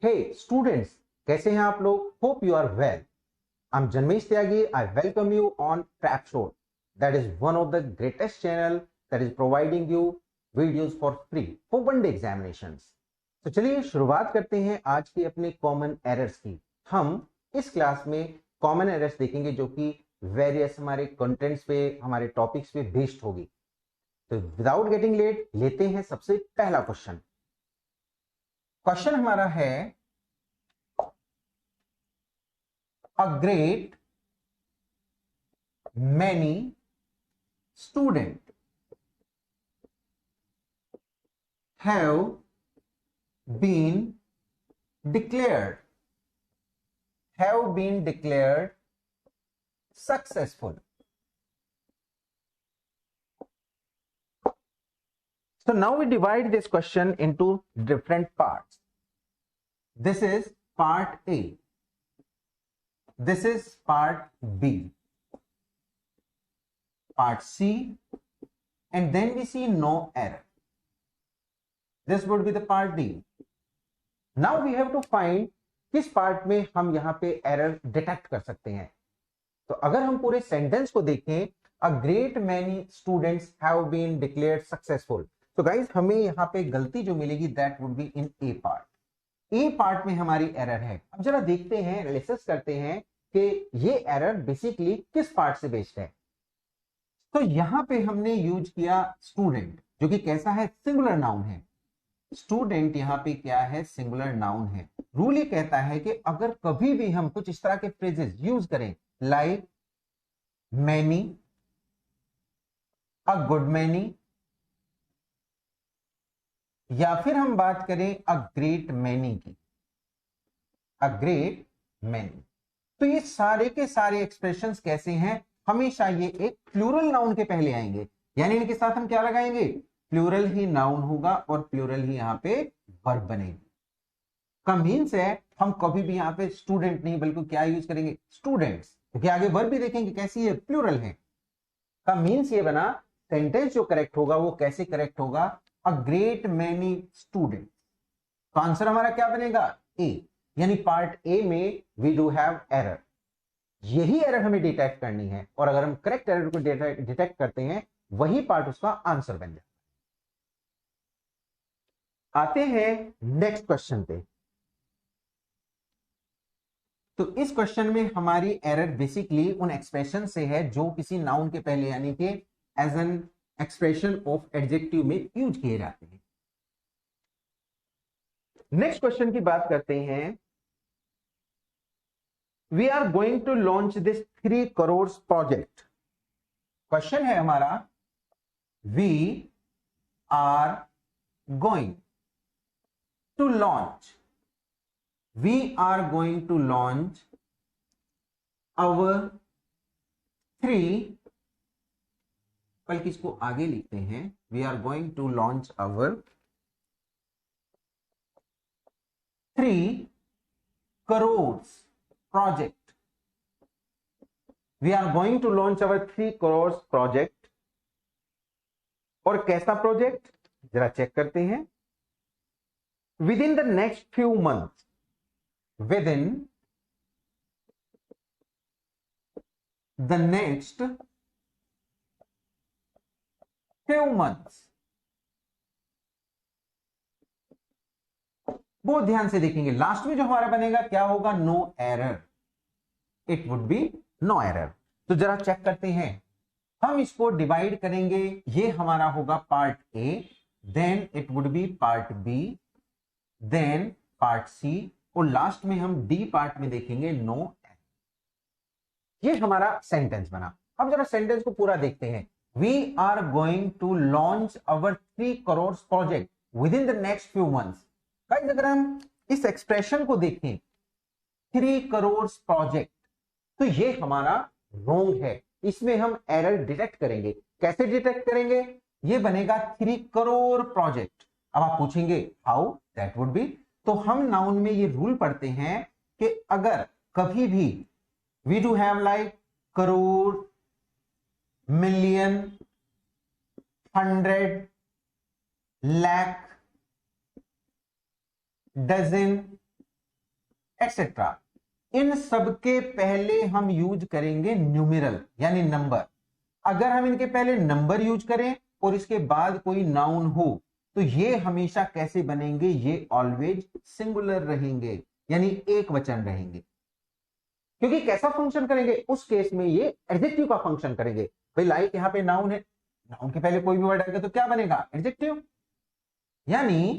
Hey students, कैसे हैं आप लोग? Hope you are well. I'm Janmesh Tyagi. I welcome you on TrapShot. That is one of the greatest channel that is providing you videos for free for one day examinations. तो चलिए शुरुआत करते हैं आज की अपने कॉमन एरर्स की। हम इस क्लास में कॉमन एरर्स देखेंगे जो कि वेरियस हमारे कंटेंट्स पे, हमारे टॉपिक्स पे बेस्ड होगी। तो विदाउट गेटिंग लेट लेते हैं सबसे पहला क्वेश्चन। क्वेश्चन हमारा है, a great many students have been declared successful. So now we divide this question into different parts. This is part A. This is part B, part C, and then we see no error. This would be the part D. Now we have to find किस part में हम यहाँ पे error detect कर सकते हैं। तो अगर हम पूरे सेंटेंस को देखें, a great many students have been declared successful, तो गाइस हमें यहाँ पे गलती जो मिलेगी that would be in A part. A part में हमारी एरर है। अब जरा देखते हैं, एनालिसिस करते हैं कि ये एरर बेसिकली किस पार्ट से बेस्ड है। तो यहां पे हमने यूज किया स्टूडेंट, जो कि कैसा है, सिंगुलर नाउन है। स्टूडेंट यहां पे क्या है, सिंगुलर नाउन है। रूल ये कहता है कि अगर कभी भी हम कुछ इस तरह के फ्रेजेस यूज करें like many, a good many, या फिर हम बात करें अ ग्रेट मैनी की, अ ग्रेट मैनी, तो ये सारे के सारे एक्सप्रेशंस कैसे हैं, हमेशा ये एक प्लूरल नाउन के पहले आएंगे। यानी इनके साथ हम क्या लगाएंगे, प्लूरल ही नाउन होगा और प्लूरल ही यहां पे वर्ब बनेगी। का मीन्स है हम कभी भी यहां पे स्टूडेंट नहीं बल्कि क्या यूज करेंगे, स्टूडेंट्स, क्योंकि आगे वर्ब भी देखेंगे कैसी है, प्लूरल है। का मीन्स ये बना, सेंटेंस जो करेक्ट होगा वो कैसे करेक्ट होगा, अ ग्रेट मैनी स्टूडेंट। तो आंसर हमारा क्या बनेगा, ए। यानी पार्ट ए में वी डू हैव एरर। यही एरर हमें डिटेक्ट करनी है, और अगर हम करेक्ट एरर को डिटेक्ट करते हैं वही पार्ट उसका आंसर बन जाता है। आते हैं नेक्स्ट क्वेश्चन पे। तो इस क्वेश्चन में हमारी एरर बेसिकली उन एक्सप्रेशन से है जो किसी नाउन के पहले यानी कि as an expression of adjective में यूज किए जाते हैं। नेक्स्ट क्वेश्चन की बात करते हैं। We are going to launch this 3 crores project. Question है हमारा, we are going to launch, we are going to launch our 3, बल्कि इसको आगे लिखते हैं, we are going to launch our 3 crores project. We are going to launch our 3 crores project. और कैसा project, जरा चेक करते हैं। Within the next few months, within the next few months, बहुत ध्यान से देखेंगे, लास्ट में जो हमारा बनेगा क्या होगा, no error, it would be no error. तो जरा चेक करते हैं, हम इसको डिवाइड करेंगे, ये हमारा होगा part A, then it would be part B, then part C, और लास्ट में हम डी पार्ट में देखेंगे नो एरर। ये हमारा सेंटेंस बना। अब जरा सेंटेंस को पूरा देखते हैं। We are going to launch our 3 crore project within the next few months. Guys अगर हम इस एक्सप्रेशन को देखें 3 करोड़ प्रोजेक्ट, तो ये हमारा रॉन्ग है। इसमें हम एरर डिटेक्ट करेंगे। कैसे डिटेक्ट करेंगे, ये बनेगा 3 करोड़ प्रोजेक्ट। अब आप पूछेंगे हाउ दैट वुड बी, तो हम नाउन में ये रूल पढ़ते हैं कि अगर कभी भी we do have like crore, million, 100, lakh, dozen, etcetera, इन सब के पहले हम यूज करेंगे न्यूमेरल यानी नंबर। अगर हम इनके पहले नंबर यूज करें और इसके बाद कोई नाउन हो तो ये हमेशा कैसे बनेंगे, ये ऑलवेज सिंगुलर रहेंगे यानी एक वचन रहेंगे। क्योंकि कैसा फंक्शन करेंगे, उस केस में ये एडजेक्टिव का फंक्शन करेंगे। भाई लाइक यहां पे नाउन है, नाउन के पहले कोई भी वर्ड आएगा तो क्या बनेगा, एडजेक्टिव। यानी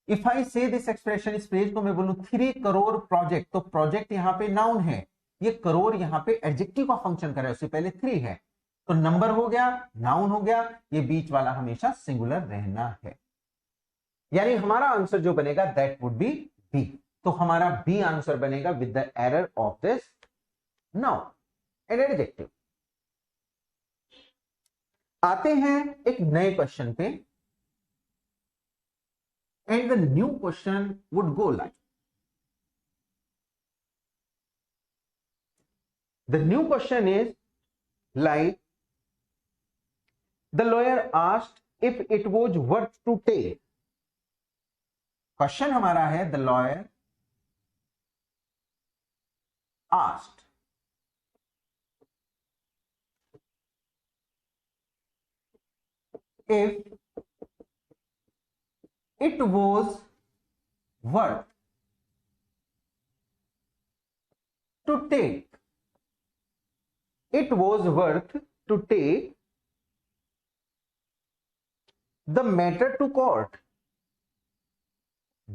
इफ आई से दिस एक्सप्रेशन, इस फ्रेज को मैं बोलूं 3 करोड़ प्रोजेक्ट, तो प्रोजेक्ट यहां पे नाउन है, ये करोड़ यहां पे एडजेक्टिव का फंक्शन कर रहा है, उससे पहले 3 है, तो नंबर हो गया, नाउन हो गया, ये बीच वाला हमेशा सिंगुलर रहना है। यानी हमारा आंसर जो बनेगा दैट वुड बी बी। तो हमारा बी आंसर बनेगा with the error of this noun and adjective. आते हैं एक नए क्वेश्चन पे, and the new question would go like, the new question is like the lawyer asked if it was worth to take. Question हमारा है the lawyer asked if it was worth to take, it was worth to take the matter to court,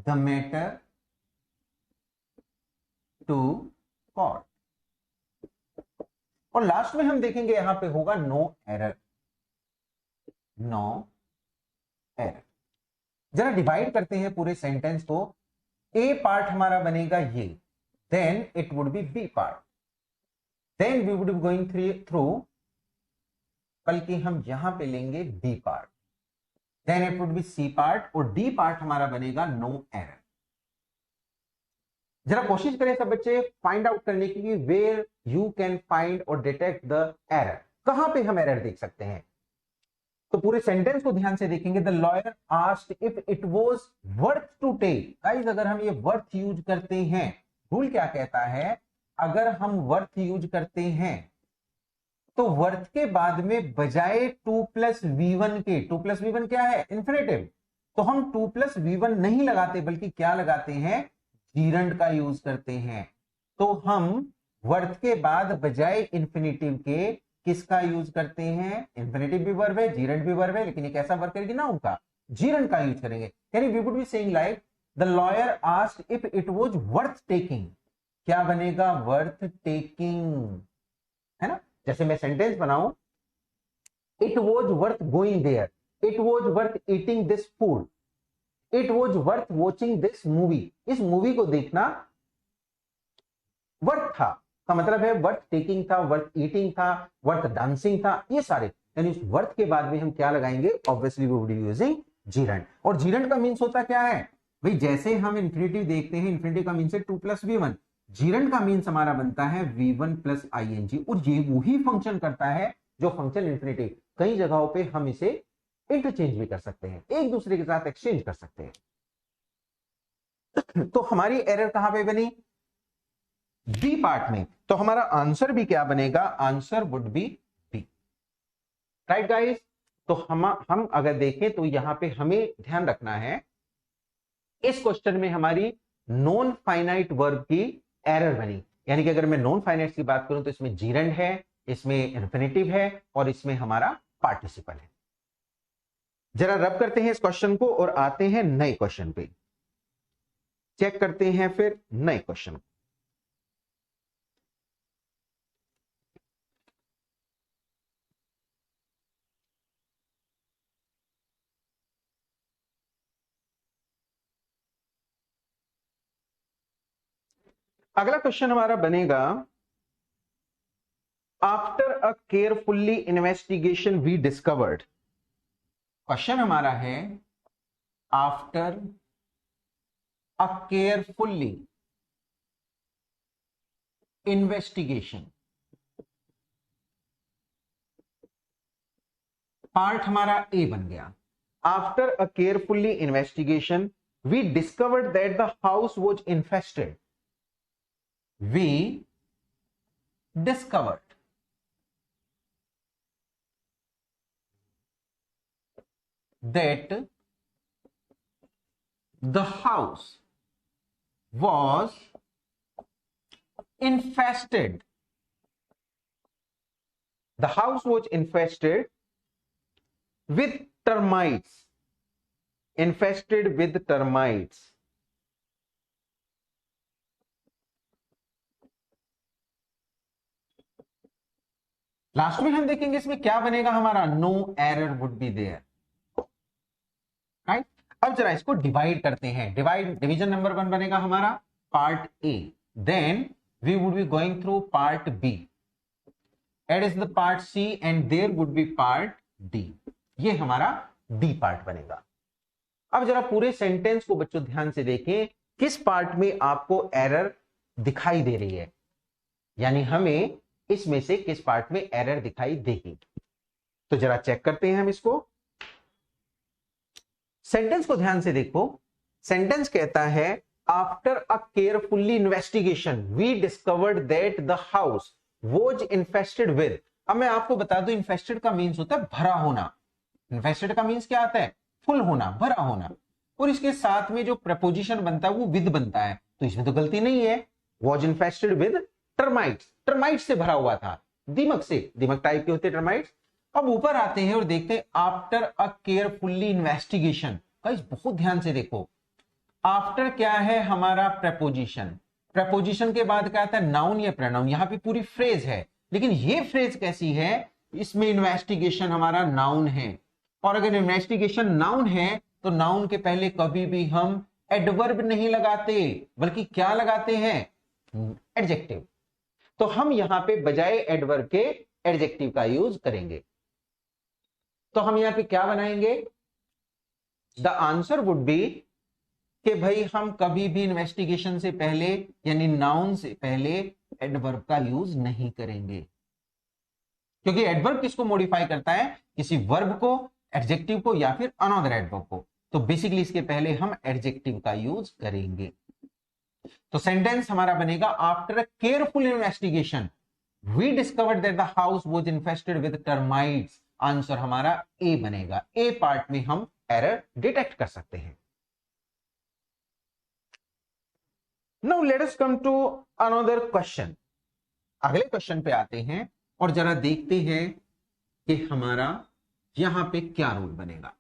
the matter to court। और last में हम देखेंगे यहां पे होगा no error, no error. जरा डिवाइड करते हैं पूरे सेंटेंस को, ए पार्ट हमारा बनेगा ये, then it would be B part, then we would be going through, बल्कि हम यहां पे लेंगे B part, then it would be C part, और डी पार्ट हमारा बनेगा नो एरर। जरा कोशिश करें सब बच्चे फाइंड आउट करने की कि वेयर यू कैन फाइंड और डिटेक्ट द एरर, कहां पे हम एरर देख सकते हैं। तो पूरे सेंटेंस को ध्यान से देखेंगे, the lawyer asked if it was worth to take. Guys अगर हम ये वर्थ यूज करते हैं, रूल क्या कहता है, अगर हम वर्थ यूज करते हैं तो वर्थ के बाद में बजाय 2 + v1 के, 2 + v1 क्या है, इंफिनिटिव, तो हम 2 + v1 नहीं लगाते, बल्कि क्या लगाते हैं, जीरंड का यूज करते हैं। तो हम वर्थ के बाद बजाय इंफिनिटिव के किसका यूज करते हैं, इंफिनिटिव भी वर्ब है, जीरंड भी वर्ब है, लेकिन एक ऐसा वर्ब करेगी ना उनका, जीरंड का यूज करेंगे। यानी we would be saying like the lawyer asked if it was worth taking, क्या बनेगा, वर्थ टेकिंग, है ना। जैसे मैं सेंटेंस बनाऊं, it was worth going there, it was worth eating this food, it was worth watching this movie, इस movie को देखना वर्थ था, का मतलब है वर्थ टेकिंग था, वर्थ ईटिंग था, वर्थ डांसिंग था, ये सारे। यानी उस वर्थ के बाद में हम क्या लगाएंगे, obviously we would be using gerund. और जीरंड का मीन्स होता क्या है भाई, जैसे हम इंफिनिटिव देखते हैं, इंफिनिटिव का मीन्स है 2 + v1, जीरंड का मीन्स हमारा बनता है v1 + ing, और ये वही फंक्शन करता है जो फंक्शन इंफिनिटिव। कई जगहों पे हम इसे इंटरचेंज भी कर सकते हैं, एक दूसरे के साथ एक्सचेंज कर सकते हैं। तो हमारी एरर कहां पे बनी, बी पार्ट में। तो हमारा आंसर भी क्या बनेगा, answer would be B, right guys. तो हम अगर देखें तो यहां पे हमें ध्यान रखना है, इस क्वेश्चन में हमारी नॉन फाइनाइट वर्ब की एरर बनी। यानी कि अगर मैं नॉन फाइनाइट की बात करूं तो इसमें जीरंड है, इसमें इंफिनिटिव है, और इसमें हमारा पार्टिसिपल है। जरा रब करते हैं इस क्वेश्चन को और आते हैं नए क्वेश्चन पे, चेक करते हैं फिर नए क्वेश्चन। अगला क्वेश्चन हमारा बनेगा, after a carefully investigation we discovered. Question हमारा है, after a carefully investigation, part हमारा ए बन गया। After a carefully investigation we discovered that the house was infested. we discovered that the house was infested. The house was infested with termites. Infested with termites. Last में हम देखेंगे इसमें क्या बनेगा हमारा, no error would be there, right. अब जरा इसको डिवाइड करते हैं। डिवीजन नंबर 1 बनेगा हमारा part A, then we would be going through part B, at is the part C and there would be part D. ये हमारा डी पार्ट बनेगा। अब जरा पूरे सेंटेंस को बच्चों ध्यान से देखें, किस पार्ट में आपको एरर दिखाई दे रही है, यानी हमें इसमें से किस पार्ट में एरर दिखाई देगी। तो जरा चेक करते हैं हम इसको। सेंटेंस को ध्यान से देखो। सेंटेंस कहता है after a carefully investigation we discovered that the house was infested with. अब मैं आपको बता दूं, इन्फेस्टेड का मीन्स होता है भरा होना। इन्फेस्टेड का मीन्स क्या आता है, फुल होना, भरा होना। और इसके साथ में जो प्रपोजिशन बनता है वो विद बनता है, तो इसमें तो गलती नहीं है। Was infested with termites, termites से भरा हुआ था, दीमक से, दीमक टाइप के होते हैं टर्माइट्स। अब ऊपर आते हैं और देखते हैं after a carefully investigation. Guys बहुत ध्यान से देखो, आफ्टर क्या है हमारा प्रपोजिशन, प्रपोजिशन के बाद क्या आता है, नाउन या प्रोनाउन। यहां पे पूरी फ्रेज है, लेकिन ये फ्रेज कैसी है, इसमें इन्वेस्टिगेशन हमारा नाउन है। और अगर इन्वेस्टिगेशन नाउन है तो नाउन के पहले कभी भी हम एडवर्ब नहीं लगाते, बल्कि क्या लगाते हैं, एडजेक्टिव। तो हम यहां पे बजाय एडवर्ब के एडजेक्टिव का यूज करेंगे। तो हम यहां पे क्या बनाएंगे, द आंसर वुड बी कि भाई हम कभी भी इन्वेस्टिगेशन से पहले यानी नाउन से पहले एडवर्ब का यूज नहीं करेंगे, क्योंकि एडवर्ब किसको मॉडिफाई करता है, किसी वर्ब को, एडजेक्टिव को या फिर अनदर एडवर्ब को। तो बेसिकली इसके पहले हम एडजेक्टिव का यूज करेंगे। तो सेंटेंस हमारा बनेगा after a careful investigation we discovered that the house was infested with termites. Answer हमारा ए बनेगा। ए पार्ट में हम एरर डिटेक्ट कर सकते हैं। Now let us come to another question. अगले क्वेश्चन पे आते हैं और जरा देखते हैं कि हमारा यहां पे क्या रूल बनेगा।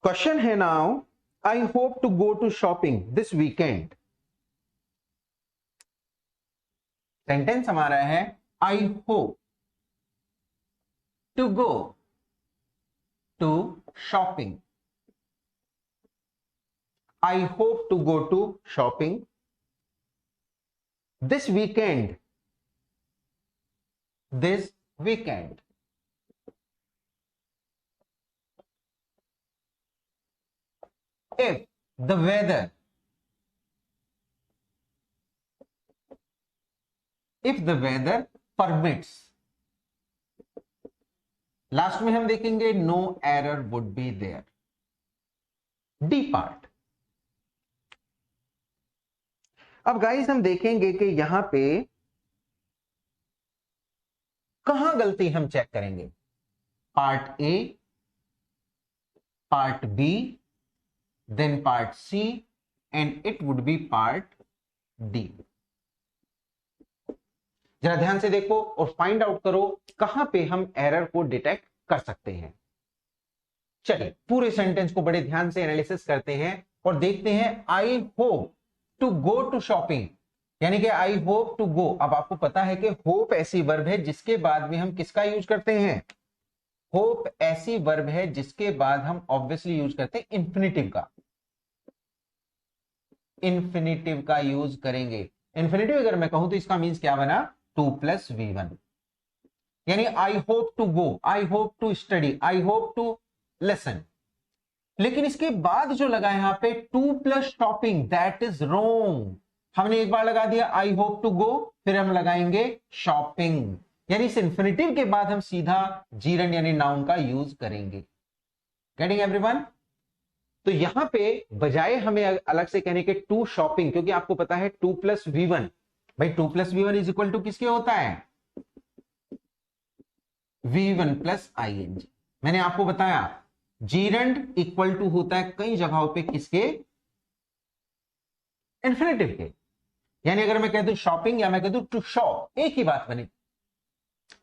क्वेश्चन है now, I hope to go to shopping this weekend. Sentence हमारा है I hope to go to shopping. I hope to go to shopping this weekend. This weekend. If the weather permits। Last में हम देखेंगे no error would be there. D part. अब guys हम देखेंगे कि यहां पे कहां गलती हम चेक करेंगे, part A, part B, then part C and it would be part D। जरा ध्यान से देखो और फाइंड आउट करो कहां पे हम एरर को डिटेक्ट कर सकते हैं। चलिए पूरे सेंटेंस को बड़े ध्यान से एनालिसिस करते हैं और देखते हैं I hope to go to shopping, यानी कि आई होप टू गो। अब आपको पता है कि होप ऐसी वर्ब है जिसके बाद में हम किसका यूज करते हैं, होप ऐसी वर्ब है जिसके बाद हम ऑब्वियसली यूज करते हैं इंफिनिटिव का। इंफिनिटिव का यूज करेंगे। इंफिनिटिव अगर मैं कहूं तो इसका मीन्स क्या बना, 2+V1, यानी I hope to go, I hope to study, I hope to lesson. लेकिन इसके बाद जो लगा यहां पे 2+ शॉपिंग, दैट इज रोंग। हमने एक बार लगा दिया आई होप टू गो, फिर हम लगाएंगे शॉपिंग, यानी इस इंफिनिटिव के बाद हम सीधा जीरंड यानी नाउन का यूज करेंगे। Getting everyone? तो यहां पे बजाय हमें अलग से कहने के टू शॉपिंग, क्योंकि आपको पता है 2+v1, भाई 2+v1 इज इक्वल टू किसके होता है, v1+ing। मैंने आपको बताया जीरेंड इक्वल टू होता है कई जगहों पे किसके, इन्फिनेटिव के। यानी अगर मैं कह दूं शॉपिंग या मैं कह दूं टू शॉप, एक ही बात बने,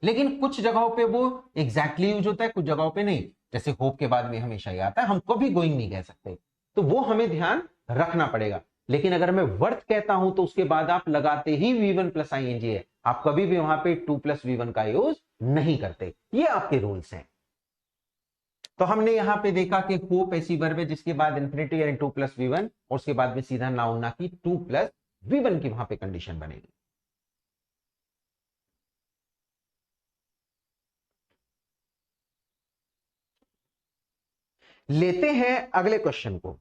लेकिन कुछ जगहों पे वो एग्जैक्टली यूज होता है, कुछ जगहों पे नहीं। जैसे होप के बाद में हमेशा ही आता है, हम कभी गोइंग नहीं कह सकते, तो वो हमें ध्यान रखना पड़ेगा। लेकिन अगर मैं वर्थ कहता हूं तो उसके बाद आप लगाते ही v1+ing है, आप कभी भी वहां पे 2+v1 का यूज नहीं करते, ये आपके रूल्स हैं। तो हमने यहां पे देखा कि होप ऐसी वर्ब है जिसके बाद इंफिनिटी यानी 2+v1 और उसके बाद में सीधा नाउन ना की 2+v1 की वहां पे कंडीशन बनेगी। लेते हैं अगले क्वेश्चन को।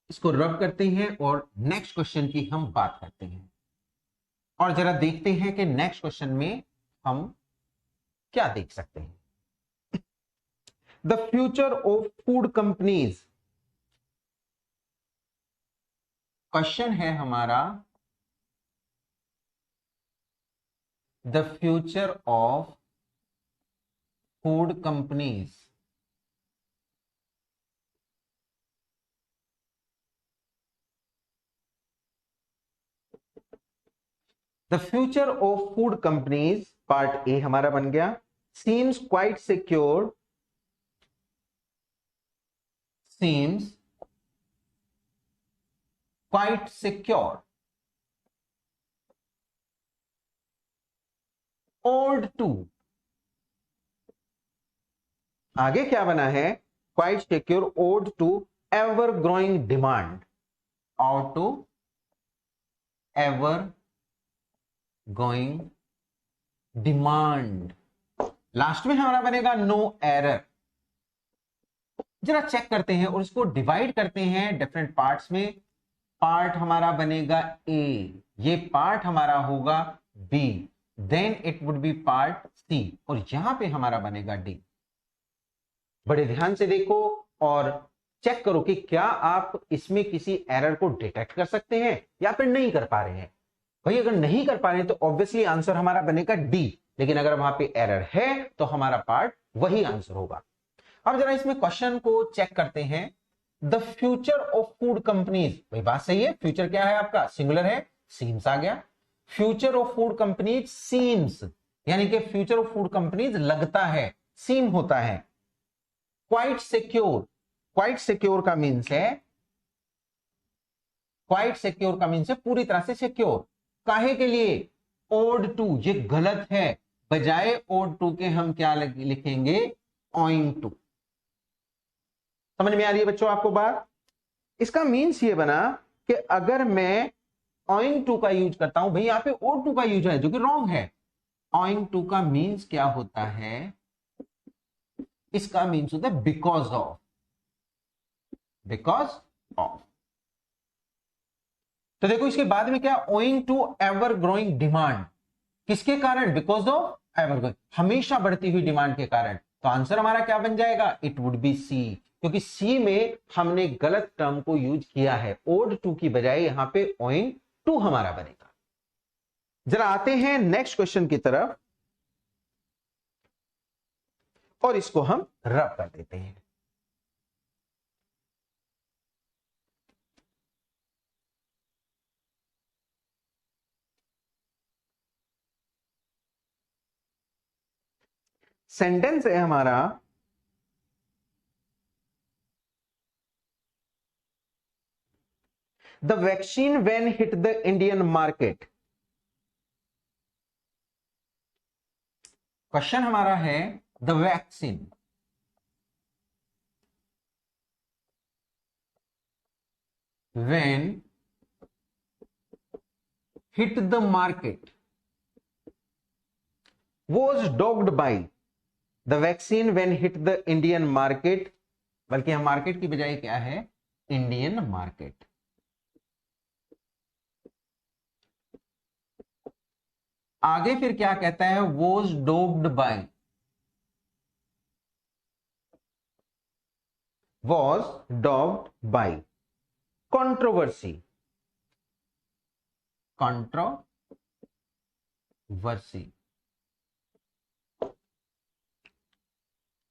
इसको रब करते हैं और नेक्स्ट क्वेश्चन की हम बात करते हैं, और जरा देखते हैं कि नेक्स्ट क्वेश्चन में हम क्या देख सकते हैं। The future of food companies, question है हमारा the future of food companies. The future of food companies part A हमारा बन गया। Seems quite secure, seems quite secure old to, आगे क्या बना है, quite secure old to ever growing demand, और to ever going demand. Last में हमारा बनेगा नो एरर। जरा चेक करते हैं और इसको डिवाइड करते हैं डिफरेंट पार्ट्स में। पार्ट हमारा बनेगा ए, ये पार्ट हमारा होगा B, then it would be part C, और यहां पे हमारा बनेगा डी। बड़े ध्यान से देखो और चेक करो कि क्या आप इसमें किसी एरर को डिटेक्ट कर सकते हैं या फिर नहीं कर पा रहे हैं। भाई अगर नहीं कर पा रहे हैं तो ऑब्वियसली आंसर हमारा बनेगा डी, लेकिन अगर वहां पे एरर है तो हमारा पार्ट वही आंसर होगा। अब जरा इसमें क्वेश्चन को चेक करते हैं। The future of food companies, भाई बात सही है, फ्यूचर क्या है आपका, सिंगुलर है, सीम्स आ गया। Future of food companies seems, यानी कि फ्यूचर ऑफ फूड कंपनीज लगता है, सीम होता है। क्वाइट सिक्योर, क्वाइट सिक्योर का मीन्स है, क्वाइट सिक्योर का मीन्स है पूरी तरह से सिक्योर। काहे के लिए, ओड टू, ये गलत है, बजाय ओड टू के हम क्या लिखेंगे, ओइंग टू। समझ में आ रही है बच्चों आपको बात। इसका मीन्स ये बना कि अगर मैं ओइंग टू का यूज करता हूं, भाई यहां पे ओड टू का यूज है जो कि रॉन्ग है। ओइंग टू का मीन्स क्या होता है, इसका मीन्स होता है बिकॉज ऑफ, बिकॉज ऑफ। तो देखो इसके बाद में क्या, owing to ever growing demand, किसके कारण, बिकॉज ऑफ एवर ग्रोइंग, हमेशा बढ़ती हुई डिमांड के कारण। तो आंसर हमारा क्या बन जाएगा, इट वुड बी सी, क्योंकि सी में हमने गलत टर्म को यूज किया है, ओड टू की बजाय यहां पे ओइंग टू हमारा बनेगा। जरा आते हैं नेक्स्ट क्वेश्चन की तरफ और इसको हम रब कर देते हैं। सेंटेंस है हमारा, the vaccine when hit the Indian market. Question हमारा है the vaccine when hit the market was dogged by, the vaccine when hit the Indian market, बल्कि हम मार्केट की बजाय क्या है, इंडियन मार्केट। आगे फिर क्या कहता है, was dogged by, was dogged by controversy. controversy.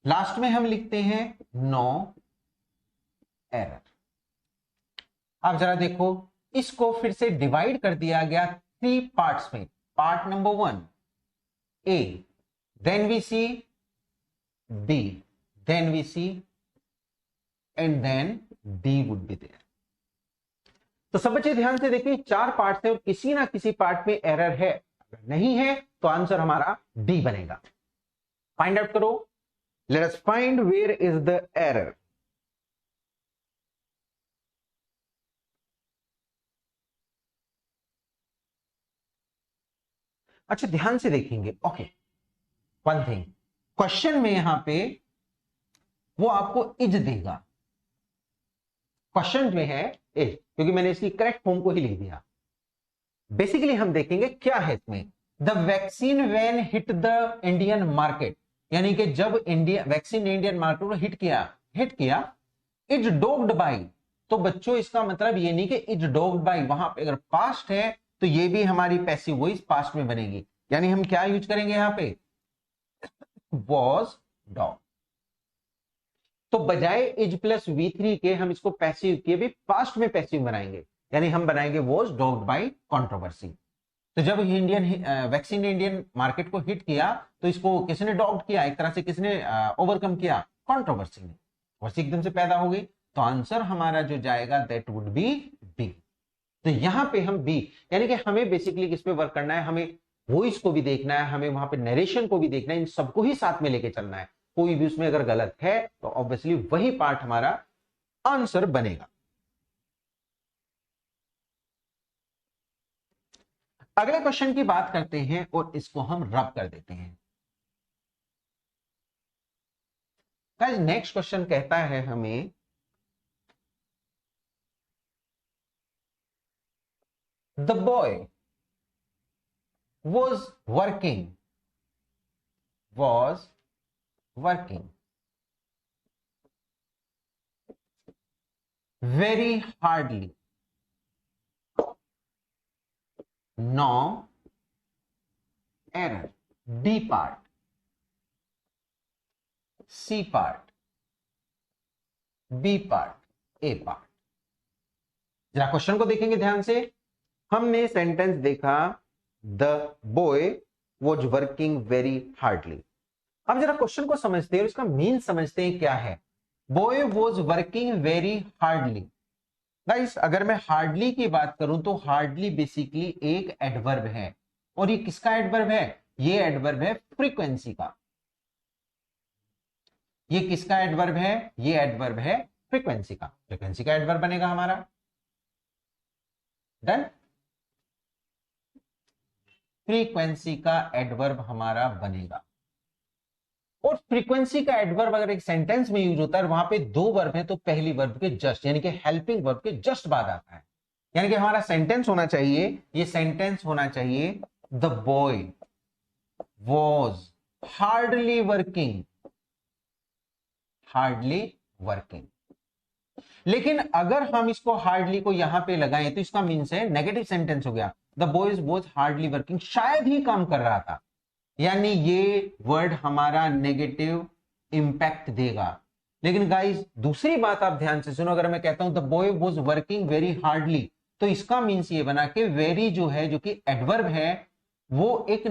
Last में हम लिखते हैं नो एरर. अब जरा देखो, इसको फिर से डिवाइड कर दिया गया 3 पार्ट्स में. Part number 1 A, then we see B, then we see and then D would be there. तो सब बच्चे ध्यान से देखिए, 4 पार्ट है और किसी ना किसी पार्ट में एरर है. अगर नहीं है तो आंसर हमारा डी बनेगा. फाइंड आउट करो. Let us find where is the error. अच्छा, ध्यान से देखेंगे. ओके, वन थिंग, क्वेश्चन में यहां पे वो आपको इज देगा. क्वेश्चन में है इज, क्योंकि मैंने इसकी करेक्ट फॉर्म को ही लिख दिया. बेसिकली हम देखेंगे क्या है इसमें. The vaccine when hit the Indian market, यानी कि जब इंडिया वैक्सीन ने इंडियन मार्केट को हिट किया इज डॉग्ड बाय. तो बच्चों इसका मतलब ये नहीं कि इज डॉग्ड बाय, वहां पे अगर पास्ट है तो ये भी हमारी पैसिव वॉइस पास्ट में बनेगी. यानी हम क्या यूज करेंगे यहां पे, वॉज डॉग. तो बजाय इज प्लस V3 के हम इसको पैसिव के भी पास्ट में पैसिव बनाएंगे. यानी हम बनाएंगे वॉज डॉग्ड बाय कंट्रोवर्सी. तो जब इंडियन वैक्सीन ने इंडियन मार्केट को हिट किया तो इसको किसने डॉग्ड किया, एक तरह से किसने ओवरकम किया, कंट्रोवर्सी ने. वर्सी एकदम से पैदा हो गई. तो आंसर हमारा जो जाएगा दैट वुड बी बी. तो यहां पे हम बी, यानी कि हमें बेसिकली किस पे वर्क करना है, हमें वॉइस को भी देखना है, हमें वहां पे नरेशन को भी देखना है, इन सबको ही साथ में लेके चलना है. कोई भी उसमें अगर गलत है तो ऑब्वियसली वही पार्ट हमारा आंसर बनेगा. अगले क्वेश्चन की बात करते हैं और इसको हम रब कर देते हैं. नेक्स्ट क्वेश्चन कहता है हमें the boy was working very hardly. No error. D part. C part. B part. A part. जरा क्वेश्चन को देखेंगे ध्यान से. हमने सेंटेंस देखा the boy was working very hardly. अब जरा क्वेश्चन को समझते हैं और इसका मीन समझते हैं क्या है. Boy was working very hardly. Guys, अगर मैं हार्डली की बात करूं तो हार्डली बेसिकली एक एडवर्ब है. और ये किसका एडवर्ब है, ये एडवर्ब है फ्रीक्वेंसी का. ये किसका एडवर्ब है, ये एडवर्ब है फ्रीक्वेंसी का. फ्रीक्वेंसी का एडवर्ब बनेगा हमारा. डन. फ्रीक्वेंसी का एडवर्ब हमारा बनेगा. और फ्रीक्वेंसी का एडवर्ब अगर एक सेंटेंस में यूज होता है, वहां पे 2 वर्ब है तो पहली वर्ब के जस्ट, यानी कि हेल्पिंग वर्ब के जस्ट बाद आता है. यानी कि हमारा सेंटेंस होना चाहिए, ये सेंटेंस होना चाहिए the boy was hardly working. लेकिन अगर हम इसको हार्डली को यहां पे लगाएं तो इसका मीन्स है नेगेटिव सेंटेंस हो गया. The boys was hardly working, शायद ही काम कर रहा था. यानी ये वर्ड हमारा नेगेटिव इंपैक्ट देगा. लेकिन गाइस, दूसरी बात आप ध्यान से सुनो. अगर मैं कहता हूं the boy was working very hardly, तो इसका मीन्स ये बना कि वेरी जो है, जो कि एडवर्ब है, वो एक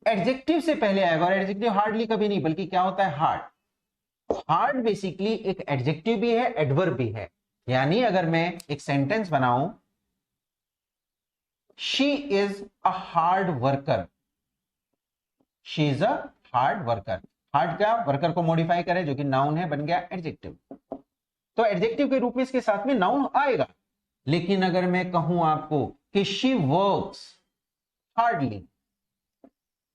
एडजेक्टिव से पहले आएगा. और एडजेक्टिव हार्डली कभी नहीं, बल्कि क्या होता है, हार्ड. हार्ड बेसिकली एक एडजेक्टिव भी है, एडवर्ब भी है. यानी अगर मैं एक सेंटेंस बनाऊं, she is a hard worker. She is a hard worker. Hard क्या, वर्कर को मॉडिफाई करे, जो कि नाउन है, बन गया एडजेक्टिव. तो एडजेक्टिव के रूप में इसके साथ में नाउन आएगा. लेकिन अगर मैं कहूं आपको कि शी वर्क्स हार्डली,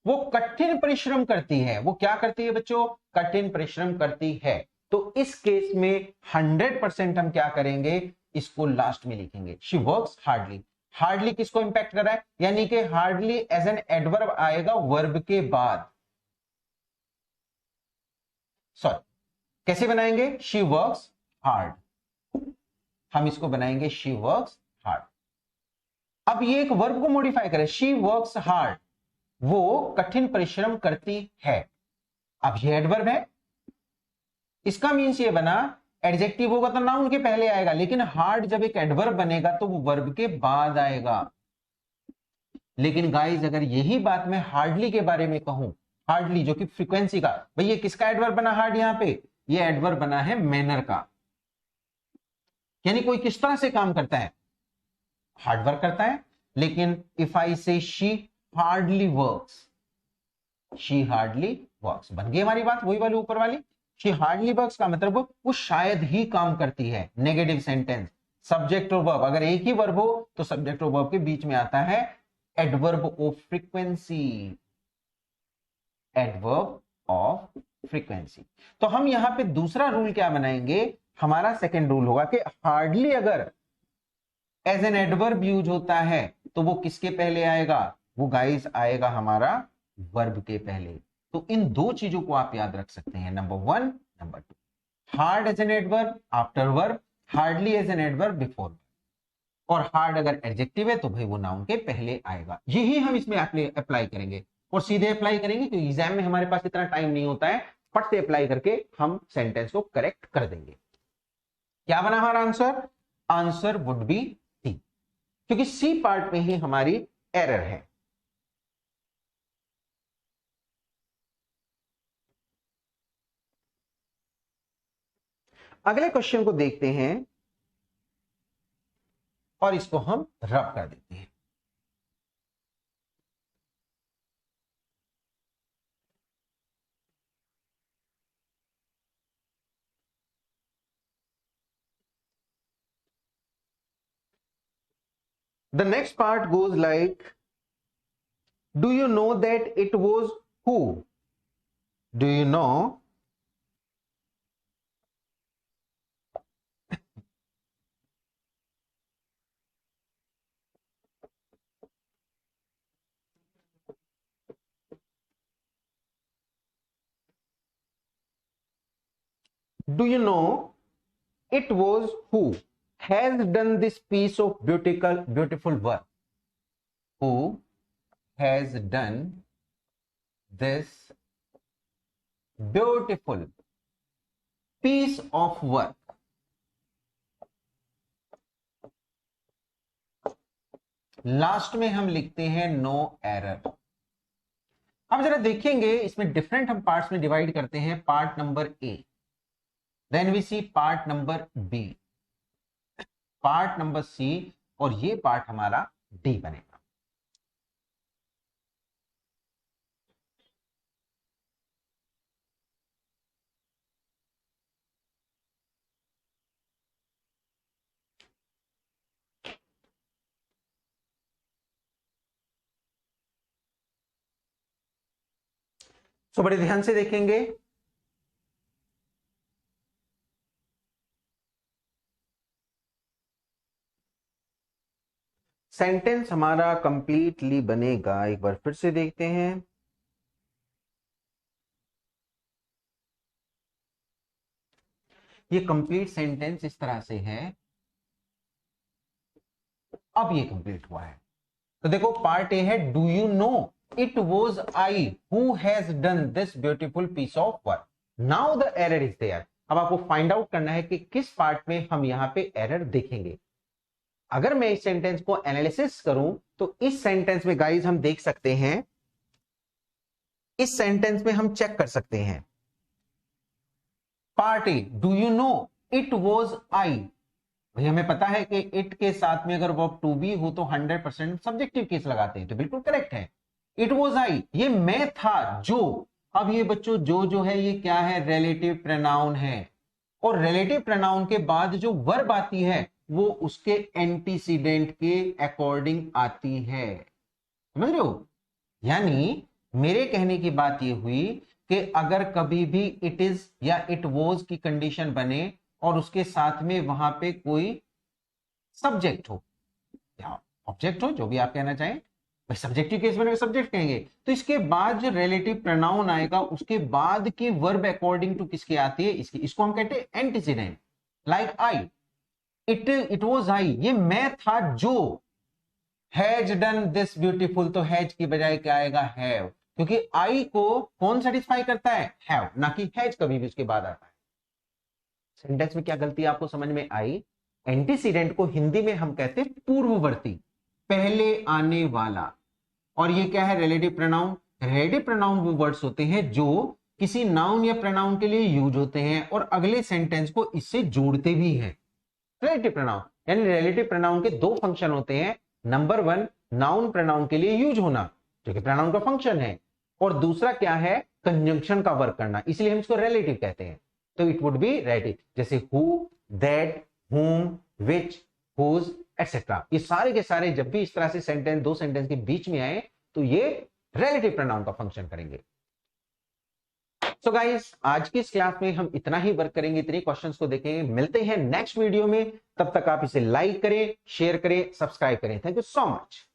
वो कठिन परिश्रम करती है. वो क्या करती है बच्चों, कठिन परिश्रम करती है. तो इस केस में 100% हम क्या करेंगे, इसको लास्ट में लिखेंगे, शी वर्क्स हार्डली. हार्डली किसको इंपैक्ट कर रहा है, यानी कि हार्डली एज एन एडवर्ब आएगा वर्ब के बाद. सॉरी, कैसे बनाएंगे, शी वर्क्स हार्ड, हम इसको बनाएंगे शी वर्क्स हार्ड। अब ये एक वर्ब को मॉडिफाई करें, शी वर्क्स हार्ड, वो कठिन परिश्रम करती है। अब ये एडवर्ब है, इसका मीन्स ये बना एडजेक्टिव होगा तो नाउन के पहले आएगा, लेकिन हार्ड जब एक एडवर्ब बनेगा तो वो वर्ब के बाद आएगा। लेकिन गाइस अगर यही बात मैं हार्डली के बारे में कहूं, हार्डली जो कि फ्रीक्वेंसी का, भाई ये किसका एडवर्ब बना हार्ड, यहां पे ये एडवर्ब बना है मैनर का, यानी कोई किस तरह से काम करता है, हार्ड वर्क करता है। लेकिन इफ आई से she hardly works, she hardly works, बन गई हमारी बात वही वाली ऊपर वाली। शी हार्डली वर्क्स का मतलब वो शायद ही काम करती है, नेगेटिव सेंटेंस, सब्जेक्ट और वर्ब, अगर एक ही वर्ब हो तो सब्जेक्ट और वर्ब के बीच में आता है adverb of frequency, adverb of frequency. तो हम यहां पे दूसरा रूल क्या बनाएंगे, हमारा सेकेंड रूल होगा कि हार्डली अगर एज एन एडवर्ब यूज होता है तो वो किसके पहले आएगा, वो गाइस आएगा हमारा वर्ब के पहले। तो इन दो चीजों को आप याद रख सकते हैं, number 1, number 2, hard as an adverb after verb, hardly as an adverb before, और हार्ड अगर एडजेक्टिव है तो भाई वो नाउन के पहले आएगा। यही हम इसमें अप्लाई करेंगे और सीधे अप्लाई करेंगे, क्योंकि एग्जाम में हमारे पास इतना टाइम नहीं होता है, फट से अप्लाई करके हम सेंटेंस को करेक्ट कर देंगे। क्या बना हमारा answer, answer would be C, क्योंकि सी पार्ट में ही हमारी एरर है। अगले क्वेश्चन को देखते हैं और इसको हम रब कर देते हैं। The next part goes like, do you know that it was who? Do you know it was who has done this piece of beautiful work? Who has done this beautiful piece of work? Last में हम लिखते हैं no error. अब जरा देखेंगे इसमें different हम parts में डिवाइड करते हैं, part number A, then we see part number B, part number C, और ये पार्ट हमारा डी बनेगा। तो बड़े ध्यान से देखेंगे, सेंटेंस हमारा कंप्लीटली बनेगा, एक बार फिर से देखते हैं। ये कंप्लीट सेंटेंस इस तरह से है, अब ये कंप्लीट हुआ है। तो देखो पार्ट ए है, do you know it was I who has done this beautiful piece of work, now the error is there. अब आपको फाइंड आउट करना है कि किस पार्ट में हम यहां पे एरर देखेंगे। अगर मैं इस सेंटेंस को एनालिसिस करूं तो इस सेंटेंस में गाइस हम देख सकते हैं, इस सेंटेंस में हम चेक कर सकते हैं, part A, do you know it was आई, भाई हमें पता है कि इट के साथ में अगर वर्ब टू बी हो तो 100% सब्जेक्टिव केस लगाते हैं, तो बिल्कुल करेक्ट है। इट वॉज आई, ये मैं था जो, अब ये बच्चों जो है ये क्या है, रिलेटिव प्रोनाउन है, और रिलेटिव प्रोनाउन के बाद जो वर्ब आती है वो उसके एंटीसीडेंट के अकॉर्डिंग आती है, समझ रहे हो। यानी मेरे कहने की बात ये हुई कि अगर कभी भी इट इज या इट वॉज की कंडीशन बने और उसके साथ में वहां पे कोई सब्जेक्ट हो या ऑब्जेक्ट हो, जो भी आप कहना चाहें, भाई सब्जेक्टिव केस में सब्जेक्ट कहेंगे, तो इसके बाद जो रिलेटिव प्रोनाउन आएगा उसके बाद की वर्ब अकॉर्डिंग टू किसकी आती है, इसकी, इसको हम कहते हैं antecedent. Like I, it was आई, ये मैं था जो, हैज डन दिस ब्यूटीफुल, तो हैज की बजाय क्या आएगा, हैव, क्योंकि आई को कौन सेटिस्फाई करता है, हैव, ना कि हैज कभी भी उसके बाद आता है। सेंटेंस में क्या गलती आपको समझ में आई, एंटीसीडेंट को हिंदी में हम कहते हैं पूर्ववर्ती, पहले आने वाला, और ये क्या है, रिलेटिव प्रोनाउन। रिलेटिव प्रोनाउन वो वर्ड्स होते हैं जो किसी नाउन या प्रोनाउन के लिए यूज होते हैं और अगले सेंटेंस को इससे जोड़ते भी हैं। रिलेटिव प्रोनाउन यानी रिलेटिव प्रोनाउन के दो फंक्शन होते हैं, नंबर वन नाउन प्रोनाउन के लिए यूज होना जो कि प्रोनाउन का फंक्शन है, और दूसरा क्या है, कंजंक्शन का वर्क करना, इसलिए हम इसको रिलेटिव कहते हैं। तो इट वुड बी रिलेटिव, जैसे who, that, whom, which, whose, etc. ये सारे के सारे जब भी इस तरह से सेंटेंस दो सेंटेंस के बीच में आए तो ये रिलेटिव प्रोनाउन का फंक्शन करेंगे। सो गाइस, आज की इस क्लास में हम इतना ही वर्क करेंगे, इतने क्वेश्चंस को देखेंगे। मिलते हैं नेक्स्ट वीडियो में, तब तक आप इसे लाइक करें, शेयर करें, सब्सक्राइब करें। Thank you so much.